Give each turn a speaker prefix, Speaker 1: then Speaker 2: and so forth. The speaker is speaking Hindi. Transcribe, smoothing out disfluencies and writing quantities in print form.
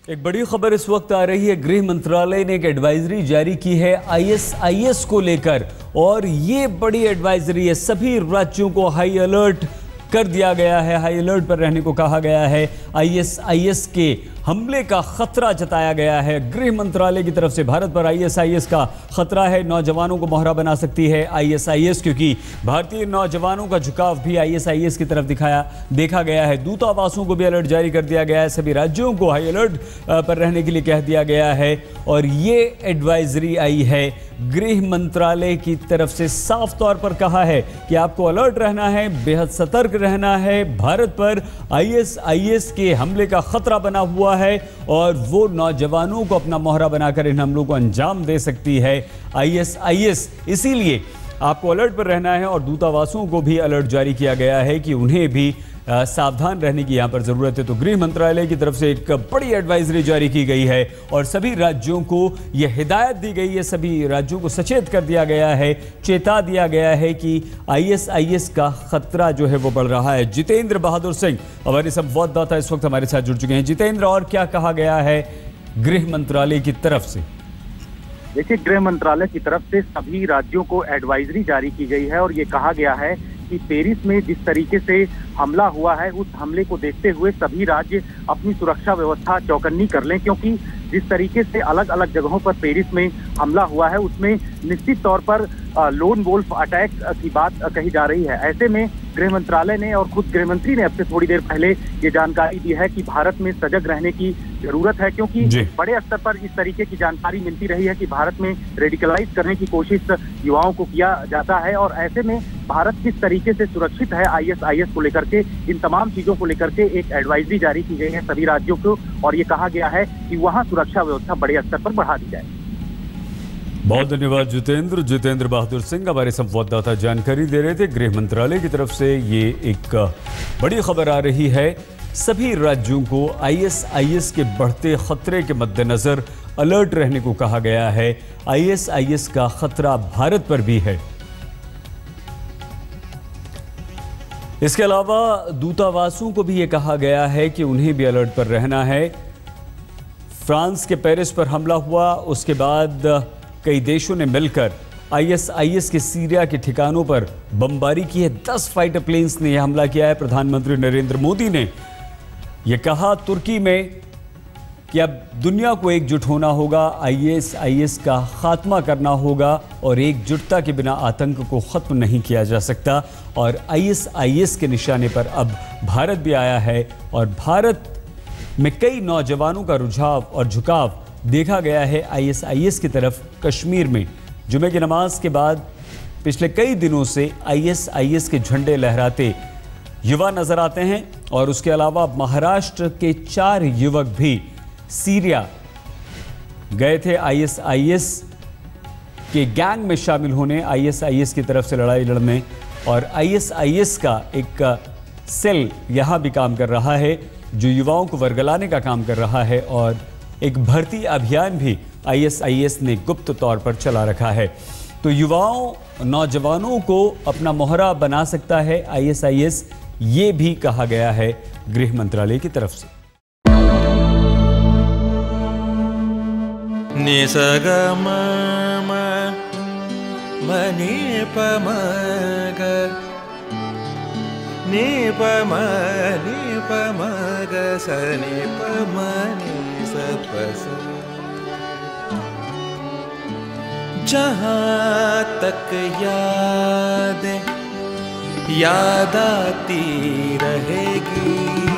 Speaker 1: एक बड़ी खबर इस वक्त आ रही है। गृह मंत्रालय ने एक एडवाइजरी जारी की है आईएसआईएस को लेकर, और ये बड़ी एडवाइजरी है। सभी राज्यों को हाई अलर्ट कर दिया गया है, हाई अलर्ट पर रहने को कहा गया है। आईएसआईएस के हमले का खतरा जताया गया है गृह मंत्रालय की तरफ से। भारत पर आईएसआईएस का खतरा है, नौजवानों को मोहरा बना सकती है आईएसआईएस, क्योंकि भारतीय नौजवानों का झुकाव भी आईएसआईएस की तरफ देखा गया है। दूतावासों को भी अलर्ट जारी कर दिया गया है, सभी राज्यों को हाई अलर्ट पर रहने के लिए कह दिया गया है। और ये एडवाइजरी आई है गृह मंत्रालय की तरफ से, साफ तौर पर कहा है कि आपको अलर्ट रहना है, बेहद सतर्क रहना है। भारत पर आईएसआईएस के हमले का खतरा बना हुआ है और वो नौजवानों को अपना मोहरा बनाकर इन हमलों को अंजाम दे सकती है आईएसआईएस। इसीलिए आपको अलर्ट पर रहना है और दूतावासों को भी अलर्ट जारी किया गया है कि उन्हें भी सावधान रहने की यहाँ पर ज़रूरत है। तो गृह मंत्रालय की तरफ से एक बड़ी एडवाइजरी जारी की गई है और सभी राज्यों को यह हिदायत दी गई है, सभी राज्यों को सचेत कर दिया गया है, चेता दिया गया है कि आईएसआईएस का खतरा जो है वो बढ़ रहा है। जितेंद्र बहादुर सिंह हमारे संवाददाता इस वक्त हमारे साथ जुड़ चुके हैं। जितेंद्र, और क्या कहा गया है गृह मंत्रालय की तरफ से?
Speaker 2: देखिए, गृह मंत्रालय की तरफ से सभी राज्यों को एडवाइजरी जारी की गई है और ये कहा गया है कि पेरिस में जिस तरीके से हमला हुआ है, उस हमले को देखते हुए सभी राज्य अपनी सुरक्षा व्यवस्था चौकन्नी कर लें, क्योंकि जिस तरीके से अलग अलग जगहों पर पेरिस में हमला हुआ है उसमें निश्चित तौर पर लोन वोल्फ अटैक की बात कही जा रही है। ऐसे में गृह मंत्रालय ने और खुद गृह मंत्री ने अब से थोड़ी देर पहले ये जानकारी दी है कि भारत में सजग रहने की जरूरत है, क्योंकि बड़े स्तर पर इस तरीके की जानकारी मिलती रही है कि भारत में रेडिकलाइज करने की कोशिश युवाओं को किया जाता है। और ऐसे में भारत किस तरीके से सुरक्षित है आईएसआईएस को लेकर के, इन तमाम चीजों को लेकर के एक एडवाइजरी जारी की गई है सभी राज्यों को और ये कहा गया है कि वहां सुरक्षा व्यवस्था बड़े स्तर पर बढ़ा दी जाए।
Speaker 1: बहुत धन्यवाद जितेंद्र बहादुर सिंह हमारे संवाददाता जानकारी दे रहे थे। गृह मंत्रालय की तरफ से ये एक बड़ी खबर आ रही है। सभी राज्यों को आईएसआईएस के बढ़ते खतरे के मद्देनजर अलर्ट रहने को कहा गया है। आईएसआईएस का खतरा भारत पर भी है। इसके अलावा दूतावासों को भी ये कहा गया है कि उन्हें भी अलर्ट पर रहना है। फ्रांस के पेरिस पर हमला हुआ, उसके बाद कई देशों ने मिलकर आईएसआईएस के सीरिया के ठिकानों पर बमबारी की है। 10 फाइटर प्लेन्स ने यह हमला किया है। प्रधानमंत्री नरेंद्र मोदी ने यह कहा तुर्की में कि अब दुनिया को एकजुट होना होगा, आईएसआईएस का खात्मा करना होगा और एकजुटता के बिना आतंक को खत्म नहीं किया जा सकता। और आईएसआईएस के निशाने पर अब भारत भी आया है और भारत में कई नौजवानों का रुझाव और झुकाव देखा गया है आईएसआईएस की तरफ। कश्मीर में जुमे की नमाज के बाद पिछले कई दिनों से आईएसआईएस के झंडे लहराते युवा नजर आते हैं और उसके अलावा महाराष्ट्र के 4 युवक भी सीरिया गए थे आईएसआईएस के गैंग में शामिल होने, आईएसआईएस की तरफ से लड़ाई लड़ने। और आईएसआईएस का एक सेल यहां भी काम कर रहा है जो युवाओं को वर्गलाने का काम कर रहा है और एक भर्ती अभियान भी आईएसआईएस ने गुप्त तौर पर चला रखा है। तो युवाओं, नौजवानों को अपना मोहरा बना सकता है आईएसआईएस, ये भी कहा गया है गृह मंत्रालय की तरफ से।
Speaker 3: जहाँ तक याद आती रहेगी।